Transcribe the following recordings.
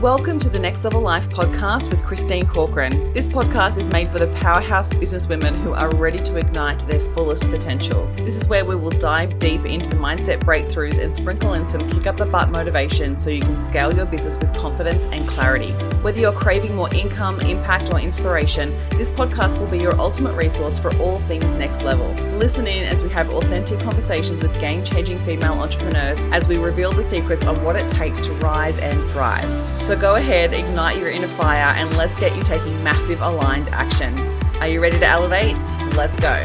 Welcome to the Next Level Life podcast with Christine Corcoran. This podcast is made for the powerhouse businesswomen who are ready to ignite their fullest potential. This is where we will dive deep into the mindset breakthroughs and sprinkle in some kick up the butt motivation so you can scale your business with confidence and clarity. Whether you're craving more income, impact, or inspiration, this podcast will be your ultimate resource for all things next level. Listen in as we have authentic conversations with game-changing female entrepreneurs as we reveal the secrets on what it takes to rise and thrive. So go ahead, ignite your inner fire, and let's get you taking massive aligned action. Are you ready to elevate? Let's go.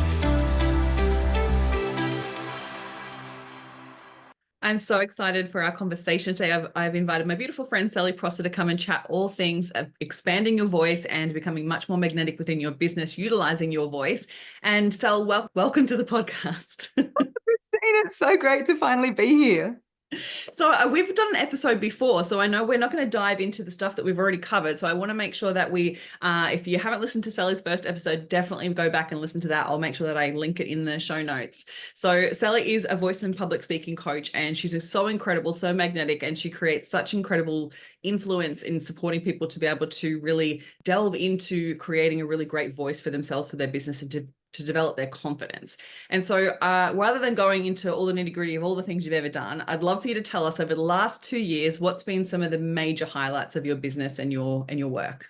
I'm so excited for our conversation today. I've invited my beautiful friend, Sally Prosser, to come and chat all things of expanding your voice and becoming much more magnetic within your business, utilizing your voice. And Sal, welcome to the podcast. Christine, it's so great to finally be here. So we've done an episode before, so I know we're not going to dive into the stuff that we've already covered. So I want to make sure that we, if you haven't listened to Sally's first episode, definitely go back and listen to that. I'll make sure that I link it in the show notes. So Sally is a voice and public speaking coach, and she's so incredible, so magnetic, and she creates such incredible influence in supporting people to be able to really delve into creating a really great voice for themselves, for their business, and to develop their confidence. And so rather than going into all the nitty gritty of all the things you've ever done, I'd love for you to tell us over the last 2 years, what's been some of the major highlights of your business and your work?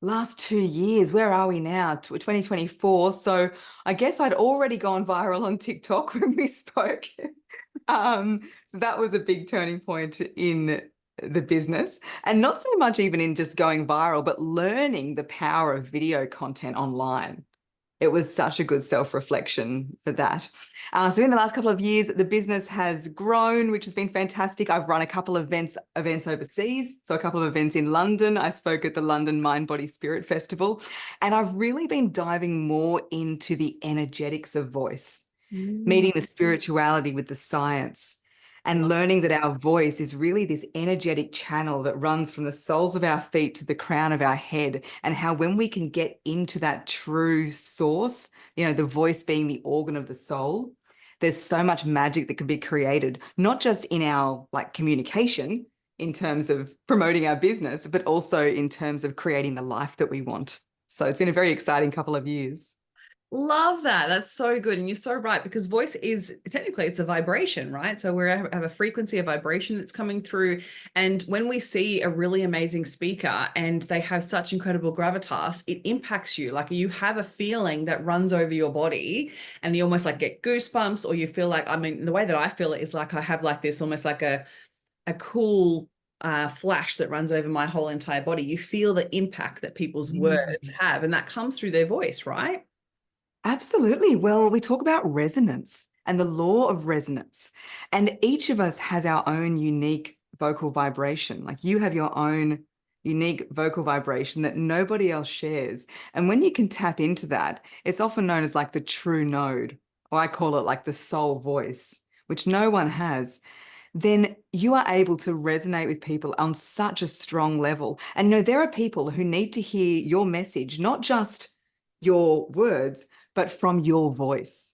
Last 2 years, where are we now? 2024. So I guess I'd already gone viral on TikTok when we spoke. So that was a big turning point in the business, and not so much even in just going viral, but learning the power of video content online. It was such a good self-reflection for that. So in the last couple of years, the business has grown, which has been fantastic. I've run a couple of events overseas. So a couple of events in London. I spoke at the London Mind, Body, Spirit Festival. And I've really been diving more into the energetics of voice, meeting the spirituality with the science, and learning that our voice is really this energetic channel that runs from the soles of our feet to the crown of our head, and how when we can get into that true source, the voice being the organ of the soul, there's so much magic that can be created, not just in our communication in terms of promoting our business, but also in terms of creating the life that we want. So it's been a very exciting couple of years. Love that. That's so good. And you're so right, because voice is technically, it's a vibration, right? So we have a frequency of vibration that's coming through. And when we see a really amazing speaker and they have such incredible gravitas, it impacts you. Like you have a feeling that runs over your body, and you almost get goosebumps, or you feel the way that I feel it is I have this almost like a cool flash that runs over my whole entire body. You feel the impact that people's words have, and that comes through their voice, right? Absolutely. Well, we talk about resonance and the law of resonance, and each of us has our own unique vocal vibration. Like you have your own unique vocal vibration that nobody else shares. And when you can tap into that, it's often known as the true node, or I call it the soul voice, which no one has. Then you are able to resonate with people on such a strong level. And there are people who need to hear your message, not just your words, but from your voice.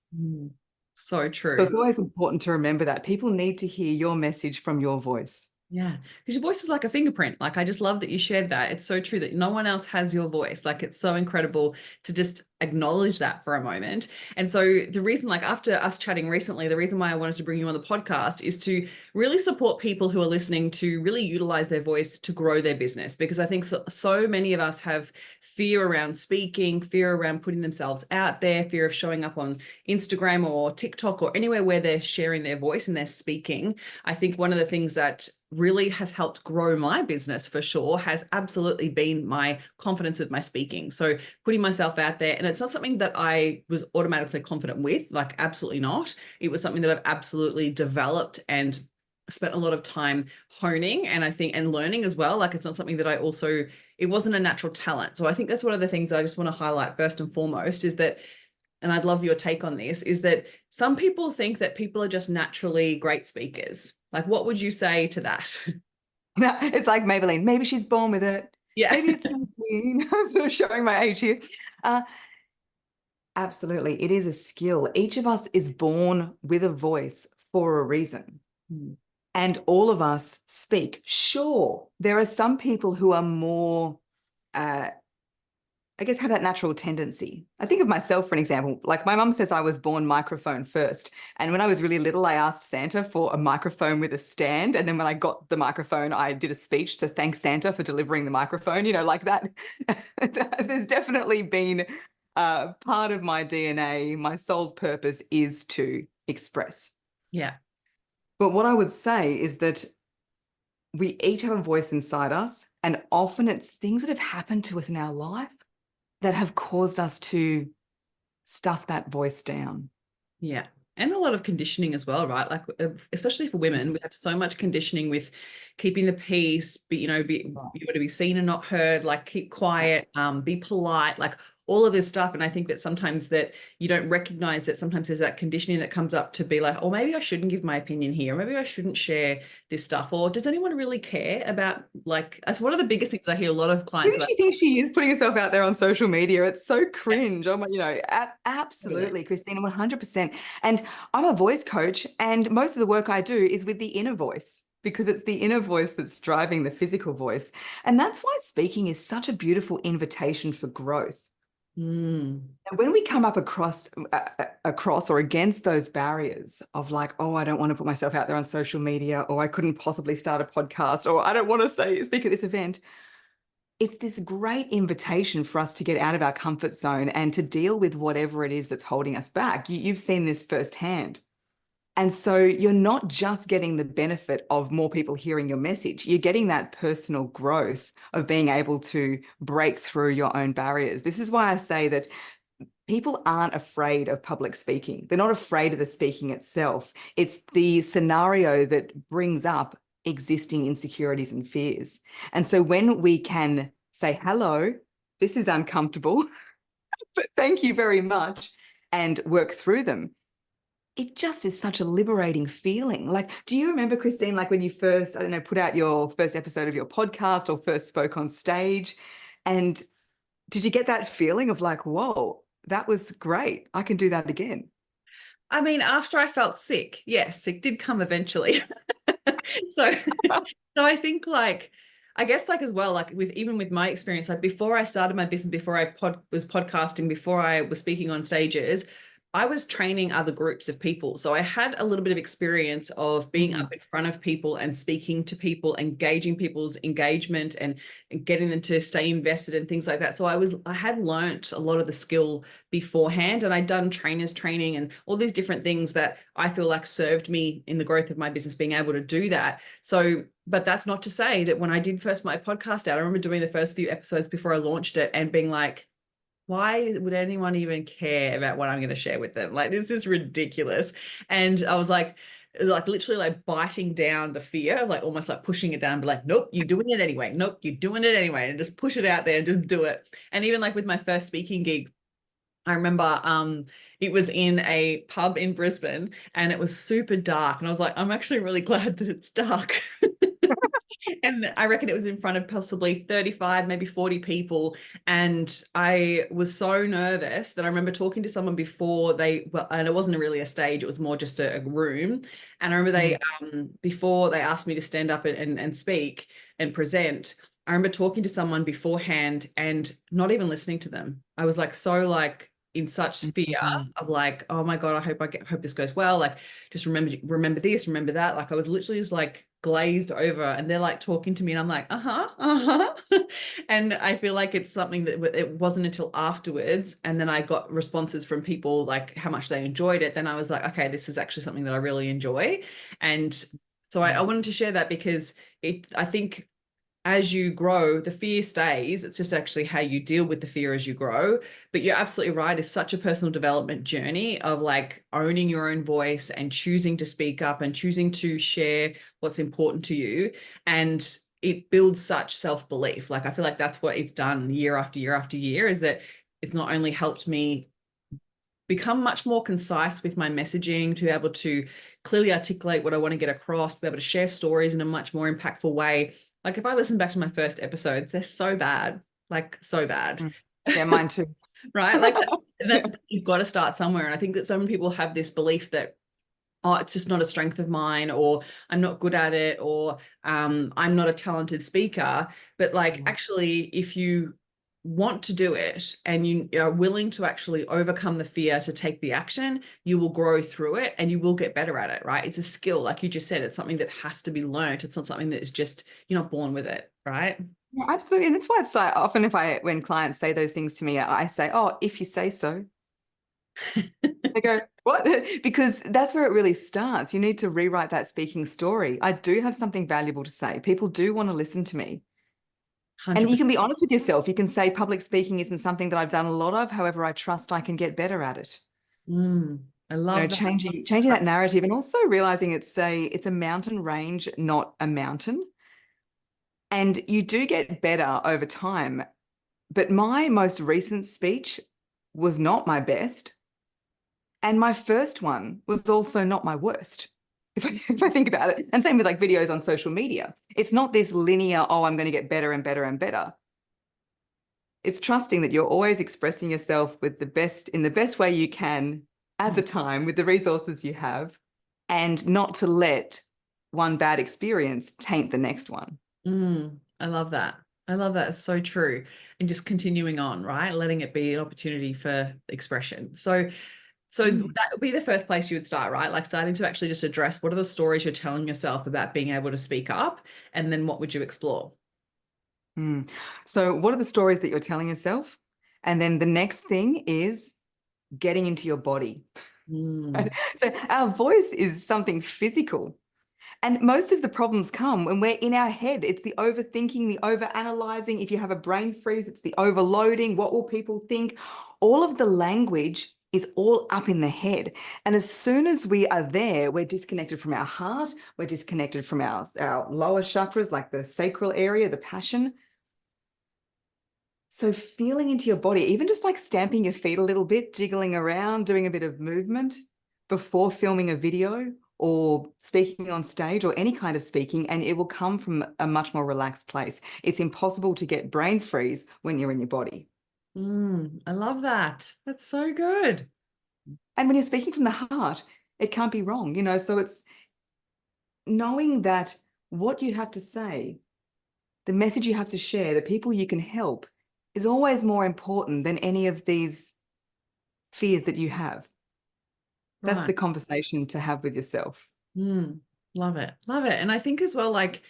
So true. So it's always important to remember that people need to hear your message from your voice. Yeah, because your voice is like a fingerprint. I just love that you shared that. It's so true that no one else has your voice. It's so incredible to just acknowledge that for a moment. And so the reason, after us chatting recently, the reason why I wanted to bring you on the podcast is to really support people who are listening to really utilize their voice to grow their business. Because I think so many of us have fear around speaking, fear around putting themselves out there, fear of showing up on Instagram or TikTok or anywhere where they're sharing their voice and they're speaking. I think one of the things that really has helped grow my business for sure has absolutely been my confidence with my speaking. So putting myself out there, and it's not something that I was automatically confident with, absolutely not. It was something that I've absolutely developed and spent a lot of time honing, and I think, and learning as well. It's not something that it wasn't a natural talent. So I think that's one of the things I just want to highlight first and foremost is that, and I'd love your take on this, is that some people think that people are just naturally great speakers. What would you say to that? No, it's like Maybelline. Maybe she's born with it. Yeah. Maybe it's Maybelline. I'm sort of showing my age here. Absolutely. It is a skill. Each of us is born with a voice for a reason. And all of us speak. Sure, there are some people who are more, I guess, have that natural tendency. I think of myself, for an example. Like my mum says I was born microphone first. And when I was really little, I asked Santa for a microphone with a stand. And then when I got the microphone, I did a speech to thank Santa for delivering the microphone, like that. There's definitely been part of my DNA, my soul's purpose is to express. Yeah. But what I would say is that we each have a voice inside us, and often it's things that have happened to us in our life that have caused us to stuff that voice down. Yeah. And a lot of conditioning as well, right? Like, especially for women, we have so much conditioning with keeping the peace, you want to be seen and not heard, like keep quiet, be polite, like all of this stuff. And I think that sometimes that you don't recognize that sometimes there's that conditioning that comes up to be like, oh, maybe I shouldn't give my opinion here. Maybe I shouldn't share this stuff. Or does anyone really care about, like, that's one of the biggest things I hear a lot of Who clients does about. she think she is putting herself out there on social media? It's so cringe. I'm, Totally. absolutely, Christina, 100%. And I'm a voice coach, and most of the work I do is with the inner voice, because it's the inner voice that's driving the physical voice. And that's why speaking is such a beautiful invitation for growth. Mm. And when we come up across or against those barriers of like, oh, I don't want to put myself out there on social media, or I couldn't possibly start a podcast, or I don't want to speak at this event, it's this great invitation for us to get out of our comfort zone and to deal with whatever it is that's holding us back. You've seen this firsthand. And so you're not just getting the benefit of more people hearing your message, you're getting that personal growth of being able to break through your own barriers. This is why I say that people aren't afraid of public speaking. They're not afraid of the speaking itself. It's the scenario that brings up existing insecurities and fears. And so when we can say, hello, this is uncomfortable, but thank you very much, and work through them, it just is such a liberating feeling. Like, do you remember, Christine, like when you first, I don't know, put out your first episode of your podcast or first spoke on stage? And did you get that feeling of like, whoa, that was great. I can do that again. I mean, after I felt sick, yes, it did come eventually. So, so I think like, I guess like as well, like even with my experience, like before I started my business, before I was podcasting, before I was speaking on stages, I was training other groups of people. So I had a little bit of experience of being up in front of people and speaking to people, engaging people's engagement and getting them to stay invested and things like that. So I had learnt a lot of the skill beforehand, and I'd done trainers training and all these different things that I feel like served me in the growth of my business, being able to do that. So, but that's not to say that when I did first my podcast out, I remember doing the first few episodes before I launched it and being like, why would anyone even care about what I'm going to share with them? Like, this is ridiculous. And I was like literally like biting down the fear, like almost like pushing it down, but like, nope, you're doing it anyway. Nope, you're doing it anyway. And just push it out there and just do it. And even like with my first speaking gig, I remember it was in a pub in Brisbane and it was super dark. And I was like, I'm actually really glad that it's dark. And I reckon it was in front of possibly 35, maybe 40 people. And I was so nervous that I remember talking to someone before and it wasn't really a stage, it was more just a room. And I remember before they asked me to stand up and speak and present, I remember talking to someone beforehand and not even listening to them. I was like, so like, in such fear of like, oh my God, hope this goes well. Like, just remember this, remember that. Like, I was literally just like glazed over, and they're like talking to me, and I'm like, and I feel like it's something that it wasn't until afterwards, and then I got responses from people like how much they enjoyed it. Then I was like, okay, this is actually something that I really enjoy, and so I wanted to share that because I think as you grow, the fear stays. It's just actually how you deal with the fear as you grow. But you're absolutely right. It's such a personal development journey of like owning your own voice and choosing to speak up and choosing to share what's important to you. And it builds such self-belief. Like, I feel like that's what it's done year after year after year, is that it's not only helped me become much more concise with my messaging, to be able to clearly articulate what I want to get across, to be able to share stories in a much more impactful way. Like, if I listen back to my first episodes, they're so bad, like so bad. Yeah, mine too. Right? Like, that's, you've got to start somewhere. And I think that so many people have this belief that oh, it's just not a strength of mine, or I'm not good at it, or I'm not a talented speaker. But like, actually, if you want to do it and you are willing to actually overcome the fear to take the action, you will grow through it and you will get better at it, right? It's a skill. Like you just said, it's something that has to be learned. It's not something that is just, you're not born with it, right? Yeah, absolutely. And that's why it's so often when clients say those things to me, I say, oh, if you say so. They go, what? Because that's where it really starts. You need to rewrite that speaking story. I do have something valuable to say. People do want to listen to me. And you 100%. can be honest with yourself. You can say public speaking isn't something that I've done a lot of. However, I trust I can get better at it. I love that. Changing that narrative, and also realizing it's a mountain range, not a mountain. And you do get better over time. But my most recent speech was not my best. And my first one was also not my worst, if I think about it. And same with like videos on social media. It's not this linear, oh, I'm going to get better and better and better. It's trusting that you're always expressing yourself with in the best way you can at the time with the resources you have, and not to let one bad experience taint the next one. I love that. I love that. It's so true. And just continuing on, right? Letting it be an opportunity for expression. So that would be the first place you would start, right? Like starting to actually just address what are the stories you're telling yourself about being able to speak up, and then what would you explore? So what are the stories that you're telling yourself? And then the next thing is getting into your body. Right? So our voice is something physical. And most of the problems come when we're in our head. It's the overthinking, the overanalyzing. If you have a brain freeze, it's the overloading. What will people think? All of the language is all up in the head. And as soon as we are there, we're disconnected from our heart. We're disconnected from our lower chakras, like the sacral area, the passion. So feeling into your body, even just like stamping your feet a little bit, jiggling around, doing a bit of movement before filming a video or speaking on stage or any kind of speaking, and it will come from a much more relaxed place. It's impossible to get brain freeze when you're in your body. I love that. That's so good. And when you're speaking from the heart, it can't be wrong, so it's knowing that what you have to say, the message you have to share, the people you can help is always more important than any of these fears that you have. That's Right. the conversation to have with yourself. Love it. Love it. And I think as well, like,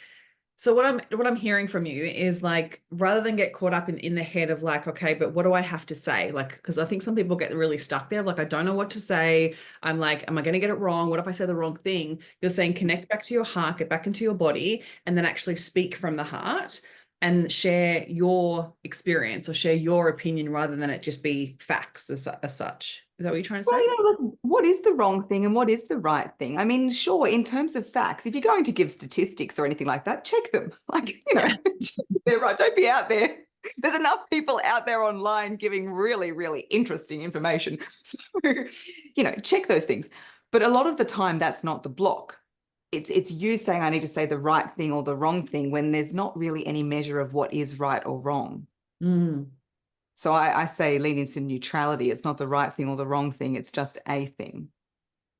so what I'm hearing from you is like, rather than get caught up in the head of like, okay, but what do I have to say? Like, because I think some people get really stuck there. Like, I don't know what to say. I'm like, am I going to get it wrong? What if I say the wrong thing? You're saying connect back to your heart, get back into your body, and then actually speak from the heart and share your experience or share your opinion rather than it just be facts as such. Is that what you're trying to Well, say? look, what is the wrong thing and what is the right thing? I mean, sure, in terms of facts, if you're going to give statistics or anything like that, check them. Like, Yeah. they're right. Don't be out there. There's enough people out there online giving really, really interesting information. So, check those things. But a lot of the time, that's not the block. It's you saying, I need to say the right thing or the wrong thing when there's not really any measure of what is right or wrong. So I say lean into neutrality. It's not the right thing or the wrong thing. It's just a thing.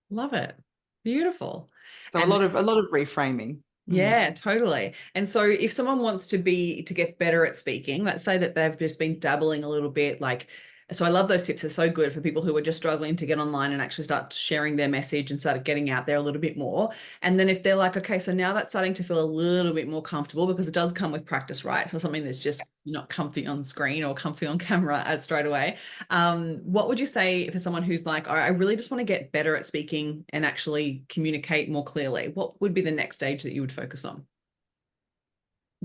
Love it. Beautiful. So a lot of reframing. Yeah, totally. And so if someone wants to get better at speaking, let's say that they've just been dabbling a little bit, like, so I love those tips. They're so good for people who are just struggling to get online and actually start sharing their message and start getting out there a little bit more. And then if they're like, okay, so now that's starting to feel a little bit more comfortable, because it does come with practice, right? So something that's just not comfy on screen or comfy on camera at straight away. What would you say for someone who's like, I really just want to get better at speaking and actually communicate more clearly? What would be the next stage that you would focus on?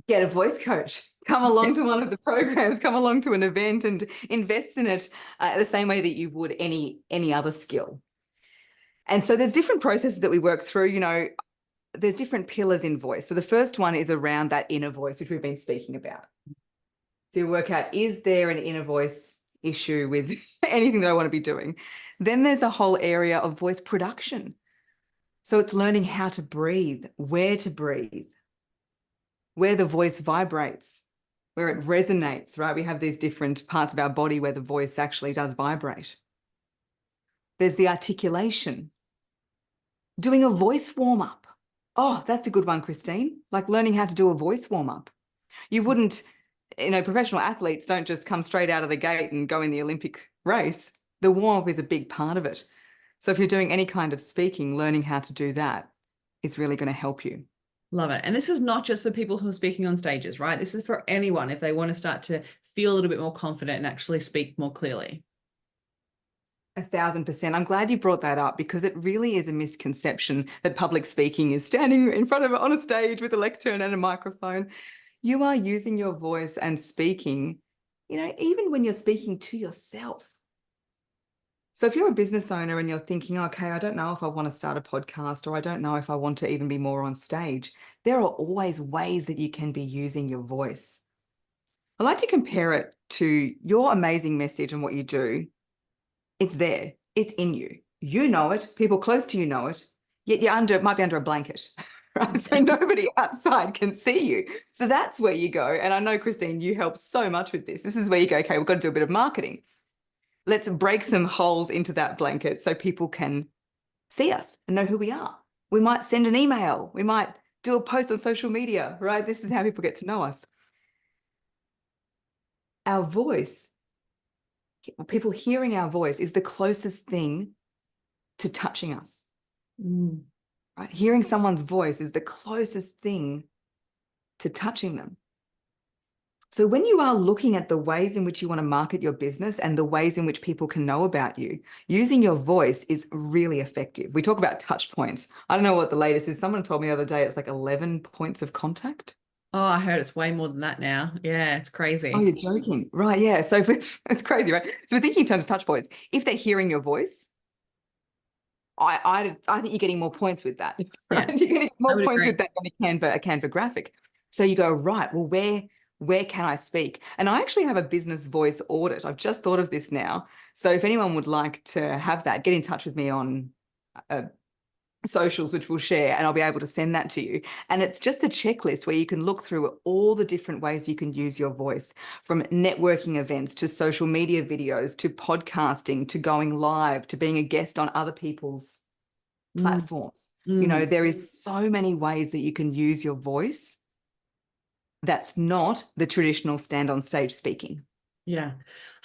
Get a voice coach. Come along to one of the programs, come along to an event and invest in it the same way that you would any other skill. And so there's different processes that we work through. There's different pillars in voice. So the first one is around that inner voice, which we've been speaking about. So you work out, is there an inner voice issue with anything that I want to be doing? Then there's a whole area of voice production. So it's learning how to breathe, where the voice vibrates, where it resonates, right? We have these different parts of our body where the voice actually does vibrate. There's the articulation. Doing a voice warm-up. Oh, that's a good one, Christine. Like learning how to do a voice warm-up. You wouldn't, professional athletes don't just come straight out of the gate and go in the Olympic race. The warm-up is a big part of it. So if you're doing any kind of speaking, learning how to do that is really going to help you. Love it. And this is not just for people who are speaking on stages, right? This is for anyone if they want to start to feel a little bit more confident and actually speak more clearly. 1,000%. I'm glad you brought that up because it really is a misconception that public speaking is standing in front of on a stage with a lectern and a microphone. You are using your voice and speaking, even when you're speaking to yourself. So if you're a business owner and you're thinking, okay, I don't know if I want to start a podcast or I don't know if I want to even be more on stage, there are always ways that you can be using your voice. I like to compare it to your amazing message and what you do. It's there. It's in you. You know it. People close to you know it. Yet it might be under a blanket, right? So nobody outside can see you. So that's where you go. And I know, Christine, you help so much with this. This is where you go, okay, we've got to do a bit of marketing. Let's break some holes into that blanket so people can see us and know who we are. We might send an email. We might do a post on social media, right? This is how people get to know us. Our voice, people hearing our voice is the closest thing to touching us. Right? Hearing someone's voice is the closest thing to touching them. So when you are looking at the ways in which you want to market your business and the ways in which people can know about you, using your voice is really effective. We talk about touch points. I don't know what the latest is. Someone told me the other day it's like 11 points of contact. Oh, I heard it's way more than that now. Yeah, it's crazy. Oh, you're joking. Right, yeah. So it's crazy, right? So we're thinking in terms of touch points. If they're hearing your voice, I think you're getting more points with that, right? Yeah, You're getting more points agree. with that than a Canva graphic. So you go, right, well, where can I speak? And I actually have a business voice audit. I've just thought of this now. So if anyone would like to have that, get in touch with me on socials, which we'll share, and I'll be able to send that to you. And it's just a checklist where you can look through all the different ways you can use your voice, from networking events to social media videos to podcasting to going live to being a guest on other people's platforms. There is so many ways that you can use your voice that's not the traditional stand on stage speaking. Yeah,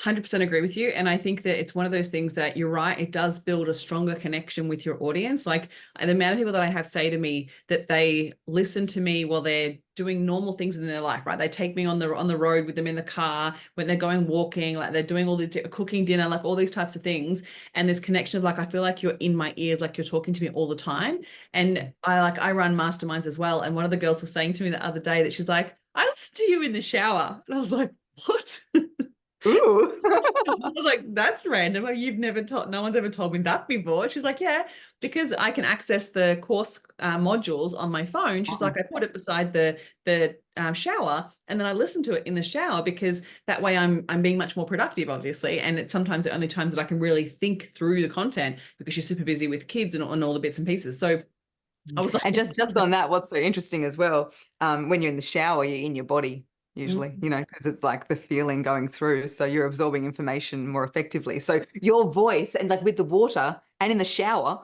100% agree with you. And I think that it's one of those things that you're right. It does build a stronger connection with your audience. Like the amount of people that I have say to me that they listen to me while they're doing normal things in their life, right? They take me on the road with them in the car, when they're going walking, like they're doing all the cooking dinner, like all these types of things. And this connection of like, I feel like you're in my ears, like you're talking to me all the time. And I run masterminds as well. And one of the girls was saying to me the other day that she's like, I listen to you in the shower. And I was like, what? Ooh. I was like, that's random. No one's ever told me that before. She's like, yeah, because I can access the course modules on my phone. She's like, I put it beside the shower, and then I listen to it in the shower because that way I'm being much more productive, obviously. And it's sometimes the only times that I can really think through the content because she's super busy with kids and all the bits and pieces. So I was like, and just on that, what's so interesting as well, when you're in the shower, you're in your body usually, because it's like the feeling going through. So you're absorbing information more effectively. So your voice, and like with the water and in the shower,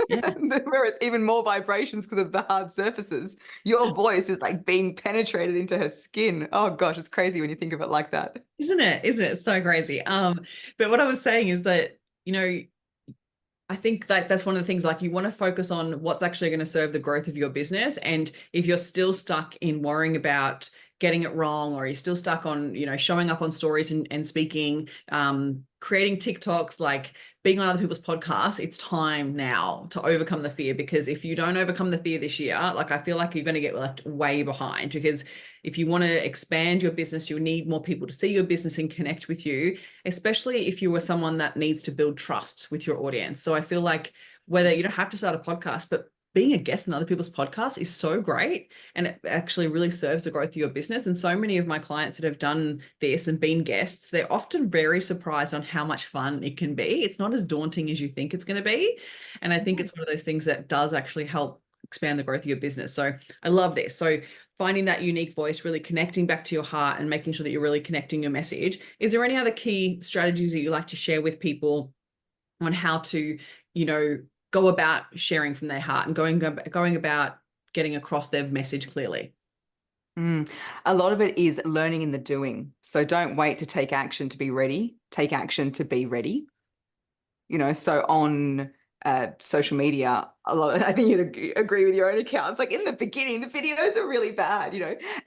yeah. where it's even more vibrations because of the hard surfaces, your voice is like being penetrated into her skin. Oh gosh, it's crazy when you think of it like that. Isn't it? Isn't it? It's so crazy. But what I was saying is that, I think that that's one of the things, like you want to focus on what's actually going to serve the growth of your business. And if you're still stuck in worrying about getting it wrong, or you're still stuck on, showing up on stories and speaking, creating TikToks, like being on other people's podcasts, it's time now to overcome the fear. Because if you don't overcome the fear this year, like I feel like you're going to get left way behind, because if you want to expand your business, you'll need more people to see your business and connect with you, especially if you are someone that needs to build trust with your audience. So I feel like whether you don't have to start a podcast, but being a guest on other people's podcasts is so great, and it actually really serves the growth of your business. And so many of my clients that have done this and been guests, they're often very surprised on how much fun it can be. It's not as daunting as you think it's going to be. And I think it's one of those things that does actually help expand the growth of your business. So I love this. So finding that unique voice, really connecting back to your heart and making sure that you're really connecting your message. Is there any other key strategies that you like to share with people on how to, go about sharing from their heart and going about getting across their message clearly. A lot of it is learning in the doing. So don't wait to take action to be ready. Take action to be ready. So on social media, I think you'd agree with your own accounts. Like in the beginning, the videos are really bad,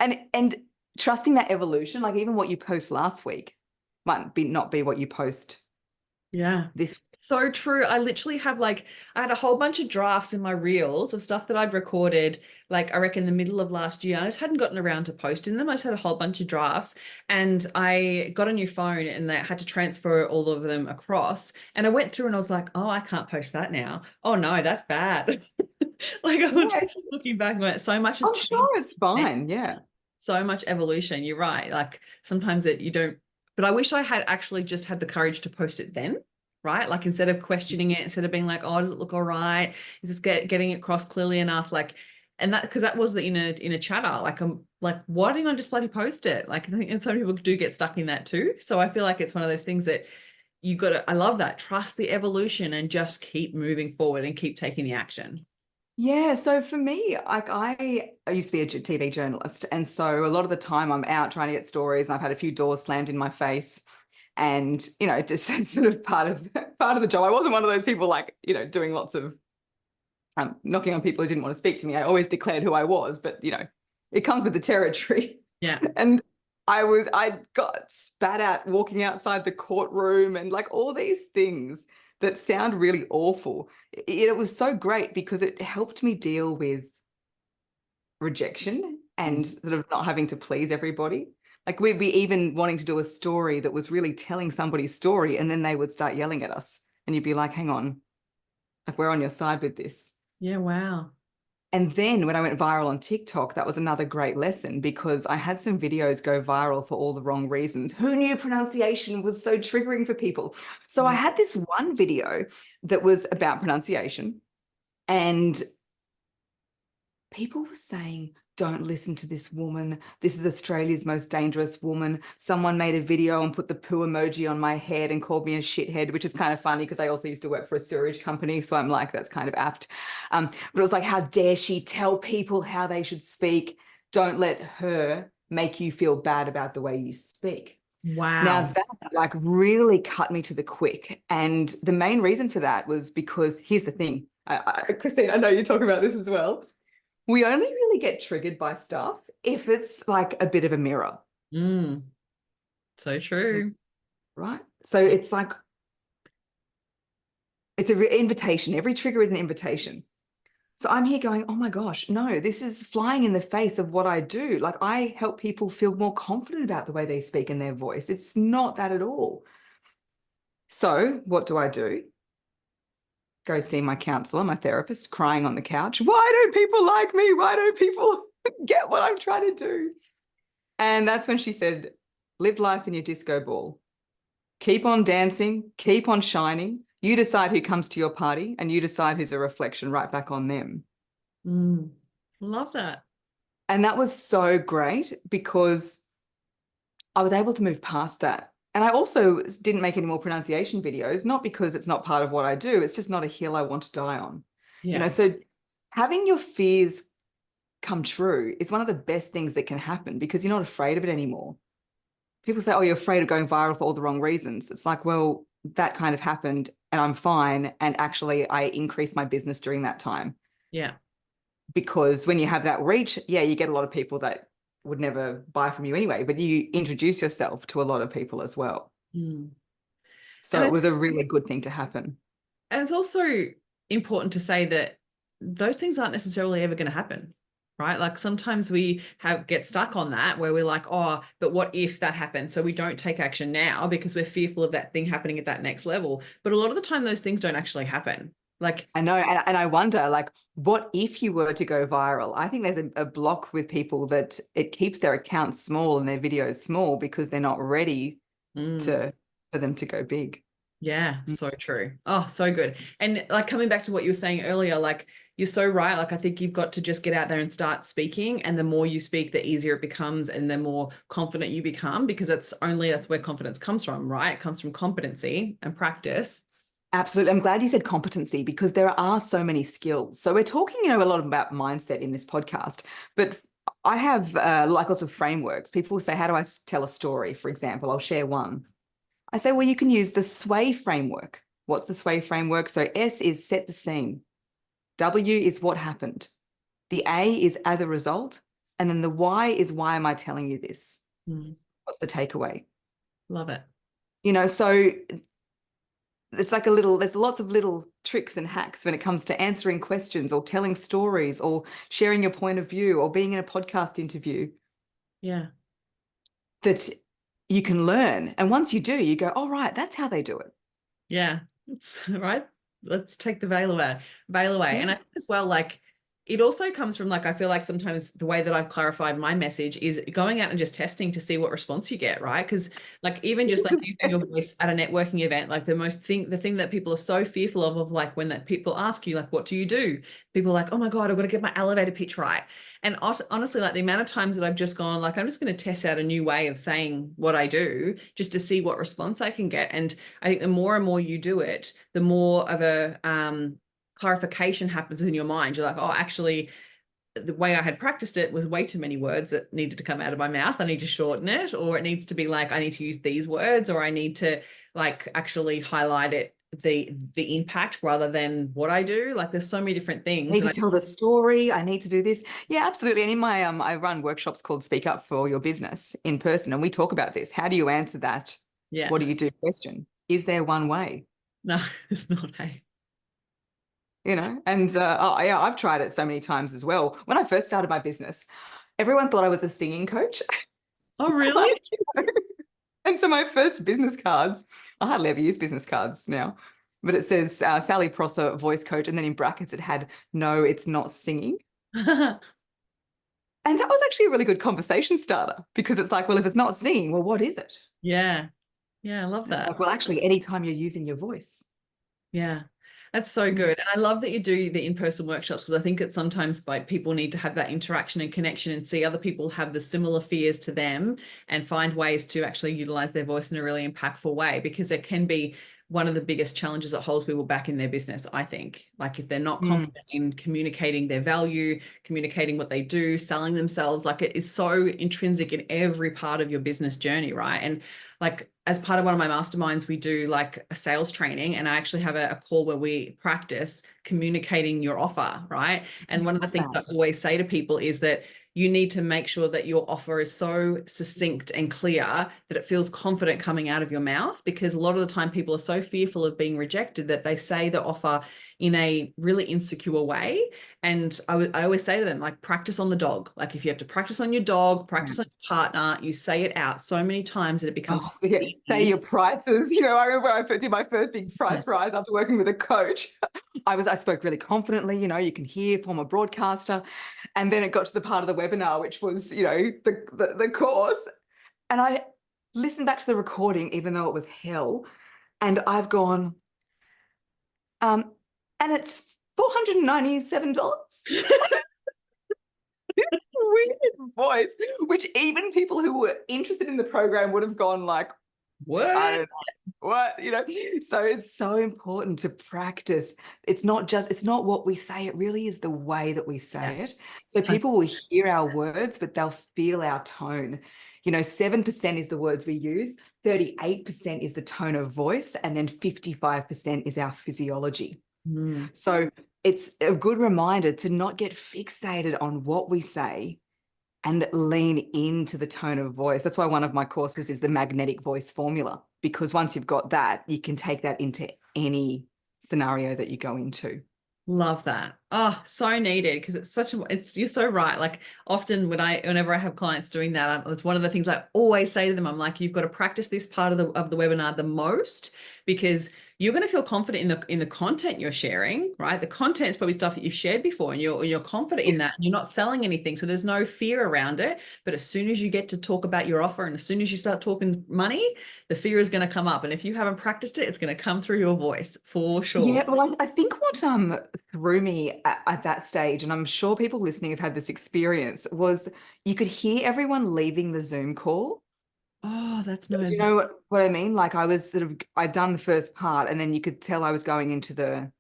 and trusting that evolution, like even what you post last week might not be what you post this. So true. I literally have I had a whole bunch of drafts in my reels of stuff that I'd recorded, I reckon the middle of last year. I just hadn't gotten around to posting them. I just had a whole bunch of drafts, and I got a new phone and I had to transfer all of them across. And I went through and I was like, oh, I can't post that now. Oh no, that's bad. I'm looking back on it, so much has I'm changed. sure it's fine. Yeah. So much evolution. You're right. Sometimes you don't, but I wish I had actually just had the courage to post it then. Right. Instead of questioning it, instead of being like, oh, does it look all right? Is it getting it across clearly enough? And that, because that was the in a chatter, I'm like, why didn't I just bloody post it? I think, and some people do get stuck in that too. So I feel like it's one of those things that I love that. Trust the evolution and just keep moving forward and keep taking the action. Yeah, so for me, I used to be a TV journalist, and so a lot of the time I'm out trying to get stories, and I've had a few doors slammed in my face, and just sort of part of the job. I wasn't one of those people doing lots of knocking on people who didn't want to speak to me. I always declared who I was, but it comes with the territory. Yeah. And I got spat at walking outside the courtroom, and all these things that sound really awful. It was so great because it helped me deal with rejection and sort of not having to please everybody. We'd be even wanting to do a story that was really telling somebody's story, and then they would start yelling at us, and you'd be like, hang on, we're on your side with this. Yeah, wow. And then when I went viral on TikTok, that was another great lesson, because I had some videos go viral for all the wrong reasons. Who knew pronunciation was so triggering for people? So I had this one video that was about pronunciation, and people were saying, don't listen to this woman. This is Australia's most dangerous woman. Someone made a video and put the poo emoji on my head and called me a shithead, which is kind of funny because I also used to work for a sewage company. So I'm like, that's kind of apt. But it was like, how dare she tell people how they should speak? Don't let her make you feel bad about the way you speak. Wow. Now that really cut me to the quick. And the main reason for that was because here's the thing. Christine, I know you're talking about this as well. We only really get triggered by stuff if it's a bit of a mirror. So true. Right? So it's it's an invitation. Every trigger is an invitation. So I'm here going, oh my gosh, no, this is flying in the face of what I do. I help people feel more confident about the way they speak in their voice. It's not that at all. So what do? Go see my counselor, my therapist, crying on the couch. Why don't people like me? Why don't people get what I'm trying to do? And that's when she said, live life in your disco ball. Keep on dancing, keep on shining. You decide who comes to your party, and you decide who's a reflection right back on them. Love that. And that was so great because I was able to move past that. And I also didn't make any more pronunciation videos, not because it's not part of what I do. It's just not a hill I want to die on. Yeah. So having your fears come true is one of the best things that can happen, because you're not afraid of it anymore. People say, oh, you're afraid of going viral for all the wrong reasons. It's like, well, that kind of happened and I'm fine. And actually, I increased my business during that time. Yeah. Because when you have that reach, you get a lot of people that would never buy from you anyway, but you introduce yourself to a lot of people as well. So it was a really good thing to happen. And it's also important to say that those things aren't necessarily ever going to happen, right? Sometimes we get stuck on that where we're like, oh, but what if that happens? So we don't take action now because we're fearful of that thing happening at that next level. But a lot of the time those things don't actually happen. I know. And I wonder, what if you were to go viral? I think there's a block with people that it keeps their accounts small and their videos small because they're not ready for them to go big. Yeah, so true. Oh, so good. And coming back to what you were saying earlier, you're so right. I think you've got to just get out there and start speaking. And the more you speak, the easier it becomes and the more confident you become, because that's where confidence comes from, right? It comes from competency and practice. Absolutely. I'm glad you said competency because there are so many skills. So we're talking, a lot about mindset in this podcast, but I have like lots of frameworks. People will say, how do I tell a story? For example, I'll share one. I say, well, you can use the SWAY framework. What's the SWAY framework? So S is set the scene. W is what happened. The A is as a result. And then the Y is why am I telling you this? Mm, What's the takeaway? love it. So it's like there's lots of little tricks and hacks when it comes to answering questions or telling stories or sharing your point of view or being in a podcast interview Yeah. that you can learn. And once you do, you go, all right, that's how they do it. Yeah. It's right. Let's take the veil away. Veil away. Yeah. And I think as well, like it also comes from like I feel like sometimes the way that I've clarified my message is going out and just testing to see what response you get, right? Because like even just like using your voice at a networking event, like the thing that people are so fearful of like when that people ask you, like, what do you do? People are like, oh my God, I've got to get my elevator pitch right. And honestly, like the amount of times that I've just gone, like, I'm just going to test out a new way of saying what I do just to see what response I can get. And I think the more and more you do it, the more of a clarification happens in your mind. You're like, oh, actually, the way I had practiced it was way too many words that needed to come out of my mouth. I need to shorten it, or it needs to be like, I need to use these words, or I need to like actually highlight it, the impact rather than what I do. Like there's so many different I things. need And to tell the story. I need to do this. Yeah, absolutely. And in my I run workshops called Speak Up for Your Business in person, and we talk about this. How do you answer that? yeah, What do you do question? Is there one way? no, it's not. Hey. And yeah, I've tried it so many times as well. When I first started my business, everyone thought I was a singing coach. Oh, really? Like, And so my first business cards, I hardly ever use business cards now, but it says Sally Prosser, voice coach. And then in brackets, it had, no, it's not singing. And that was actually a really good conversation starter because it's like, well, if it's not singing, well, what is it? Yeah. Yeah, I love And it's that. like, well, actually, anytime you're using your voice. Yeah, that's so Mm. good. And I love that you do the in-person workshops because I think it's sometimes like people need to have that interaction and connection and see other people have the similar fears to them and find ways to actually utilize their voice in a really impactful way because it can be one of the biggest challenges that holds people back in their business, I think. Like if they're not Mm. confident in communicating their value, communicating what they do, selling themselves, like it is so intrinsic in every part of your business journey, right? And like as part of one of my masterminds, we do like a sales training, and I actually have a call where we practice communicating your offer, right? And one of the things I always say to people is that you need to make sure that your offer is so succinct and clear that it feels confident coming out of your mouth, because a lot of the time people are so fearful of being rejected that they say the offer in a really insecure way. And I always say to them, like, practice on the dog. Like if you have to practice on your dog, practice on your partner, you say it out so many times that it becomes Yeah. Say easy. your prices. I remember when I did my first big price rise after working with a coach. I spoke really confidently, you can hear former broadcaster. And then it got to the part of the webinar, which was, the course. And I listened back to the recording, even though it was hell. And I've gone, and it's $497. Weird voice, which even people who were interested in the program would have gone like, I What? don't know what. So it's so important to practice. It's not what we say, it really is the way that we say Yeah. it. So people will hear our words, but they'll feel our tone. 7% is the words we use, 38% is the tone of voice, and then 55% is our physiology. Mm. So it's a good reminder to not get fixated on what we say and lean into the tone of voice. That's why one of my courses is the magnetic voice formula, because once you've got that, you can take that into any scenario that you go into. Love that. Oh, so needed, because you're so right. Like often whenever I have clients doing that, it's one of the things I always say to them. I'm like, you've got to practice this part of the webinar the most, because you're going to feel confident in the content you're sharing, right? The content is probably stuff that you've shared before, and you're confident in that. And you're not selling anything, so there's no fear around it. But as soon as you get to talk about your offer, and as soon as you start talking money, the fear is going to come up. And if you haven't practiced it, it's going to come through your voice for sure. Yeah, well, I think what threw me at that stage, and I'm sure people listening have had this experience, was you could hear everyone leaving the Zoom call Oh, that's Do no. you know what I mean? Like I was sort of, I'd done the first part and then you could tell I was going into the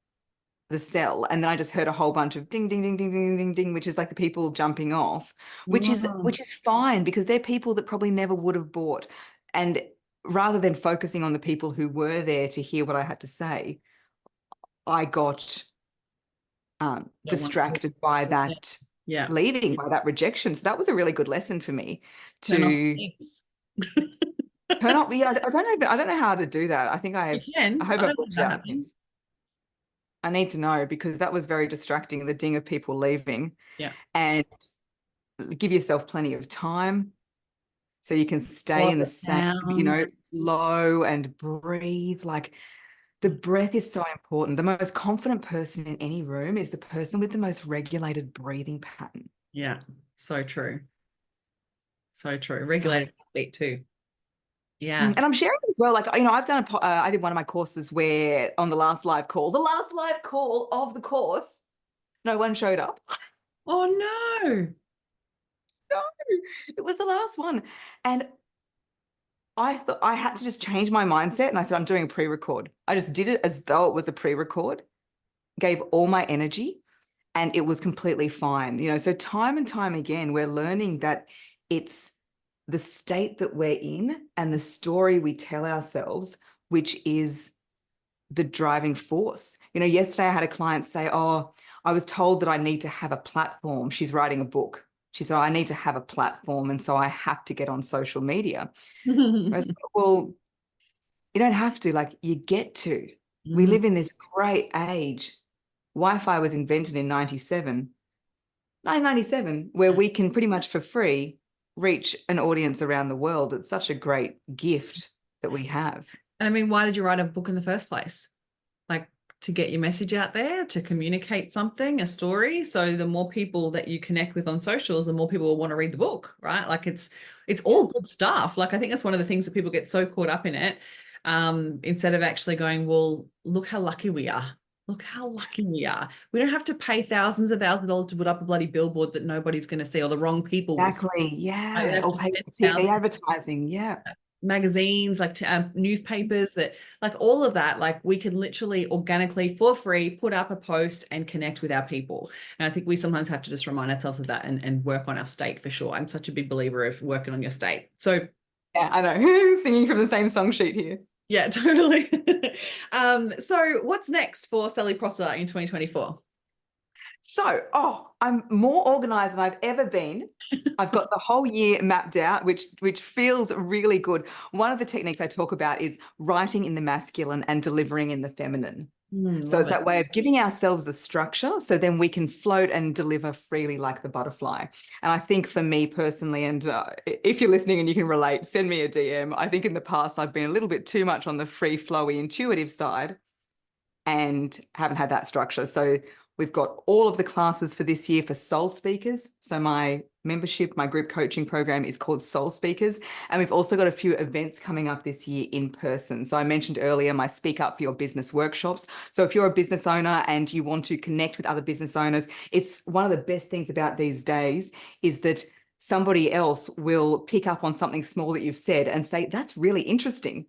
cell. And then I just heard a whole bunch of ding, ding, ding, ding, ding, ding, ding, which is like the people jumping off, Wow. which is fine because they're people that probably never would have bought. And rather than focusing on the people who were there to hear what I had to say, I got Don't want to. distracted by Yeah. that Yeah. leaving, by that rejection. So that was a really good lesson for me Turn off to the things. turn up. Yeah, I don't know how to do that. You I can. hope I I've don't know worked it that out happening. since. I need to know because that was very distracting, the ding of people leaving. Yeah. And give yourself plenty of time so you can stay Slow in the it same, down. low and breathe. Like the breath is so important. The most confident person in any room is the person with the most regulated breathing pattern. Yeah. So true. So true. So, Regulated beat too. Yeah. and I'm sharing as well. Like, I've done I did one of my courses where on the last live call of the course, no one showed up. Oh no. No, it was the last one. And I thought I had to just change my mindset. And I said, I'm doing a pre-record. I just did it as though it was a pre-record, gave all my energy, and it was completely fine. So time and time again, we're learning that it's the state that we're in and the story we tell ourselves, which is the driving force. Yesterday I had a client say, oh, I was told that I need to have a platform. She's writing a book. She said, oh, I need to have a platform. And so I have to get on social media. I was like, well, you don't have to, like, you get to. We Mm, live in this great age. Wi-Fi was invented in 1997, where we can pretty much for free reach an audience around the world. It's such a great gift that we have. And I mean, why did you write a book in the first place? Like to get your message out there, to communicate something, a story. So the more people that you connect with on socials, the more people will want to read the book, right? Like it's all good stuff. Like I think that's one of the things that people get so caught up in it. Instead of actually going, well, look how lucky we are. Look how lucky we are. We don't have to pay thousands of dollars to put up a bloody billboard that nobody's going to see or the wrong people will see. Exactly. Like, they Yeah. have Or to pay spend for TV thousands advertising. Yeah. magazines, like newspapers, that like all of that, like we can literally organically for free put up a post and connect with our people. And I think we sometimes have to just remind ourselves of that and work on our state for sure. I'm such a big believer of working on your state. So Yeah, I know. Singing from the same song sheet here. yeah, totally. So what's next for Sally Prosser in 2024? So, I'm more organized than I've ever been. I've got the whole year mapped out, which feels really good. One of the techniques I talk about is writing in the masculine and delivering in the feminine. So Love it's it. that way of giving ourselves the structure so then we can float and deliver freely like the butterfly. And I think for me personally, and if you're listening and you can relate, send me a DM. I think in the past I've been a little bit too much on the free flowy intuitive side and haven't had that structure. So we've got all of the classes for this year for soul speakers. So my membership, my group coaching program is called Soul Speakers. And we've also got a few events coming up this year in person. So I mentioned earlier my Speak Up for Your Business workshops. So if you're a business owner and you want to connect with other business owners, it's one of the best things about these days is that somebody else will pick up on something small that you've said and say, that's really interesting.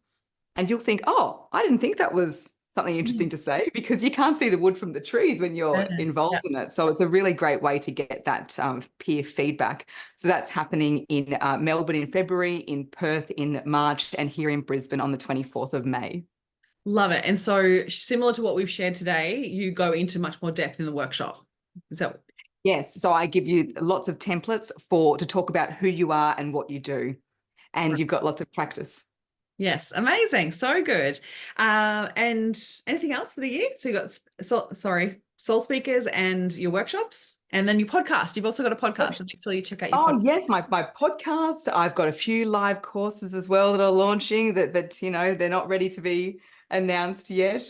And you'll think, oh, I didn't think that was something interesting to say, because you can't see the wood from the trees when you're Yeah. involved in it. So it's a really great way to get that peer feedback. So that's happening in Melbourne in February, in Perth in March, and here in Brisbane on the 24th of May. Love it. And so similar to what we've shared today, you go into much more depth in the workshop. Is that Yes. So I give you lots of templates to talk about who you are and what you do. And you've got lots of practice. Yes, amazing. So good. And anything else for the year? So you got, soul speakers and your workshops, and then your podcast. You've also got a podcast, so make sure you check out your Oh, podcast. yes, my podcast. I've got a few live courses as well that are launching that they're not ready to be announced yet.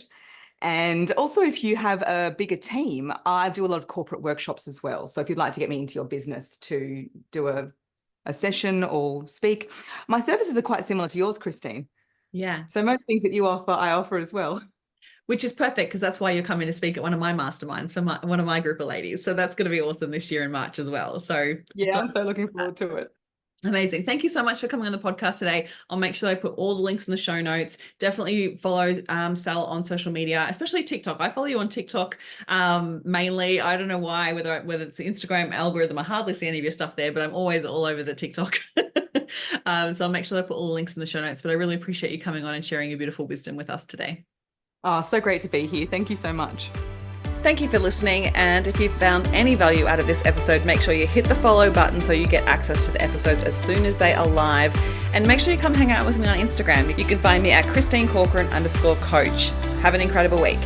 And also, if you have a bigger team, I do a lot of corporate workshops as well. So if you'd like to get me into your business to do a session or speak, my services are quite similar to yours, Christine. Yeah, So most things that you offer, I offer as well. which is perfect because that's why you're coming to speak at one of my masterminds for one of my group of ladies. So that's going to be awesome this year in March as well. So Yeah, I'm so looking forward to it. Amazing. Thank you so much for coming on the podcast today. I'll make sure I put all the links in the show notes. Definitely follow Sal on social media, especially TikTok. I follow you on TikTok mainly. I don't know why, whether it's the Instagram algorithm. I hardly see any of your stuff there, but I'm always all over the TikTok. So I'll make sure I put all the links in the show notes. But I really appreciate you coming on and sharing your beautiful wisdom with us today. Oh, so great to be here. Thank you so much. Thank you for listening, and if you've found any value out of this episode, make sure you hit the follow button so you get access to the episodes as soon as they are live, and make sure you come hang out with me on Instagram. You can find me at @ChristineCorcoran_coach. Have an incredible week.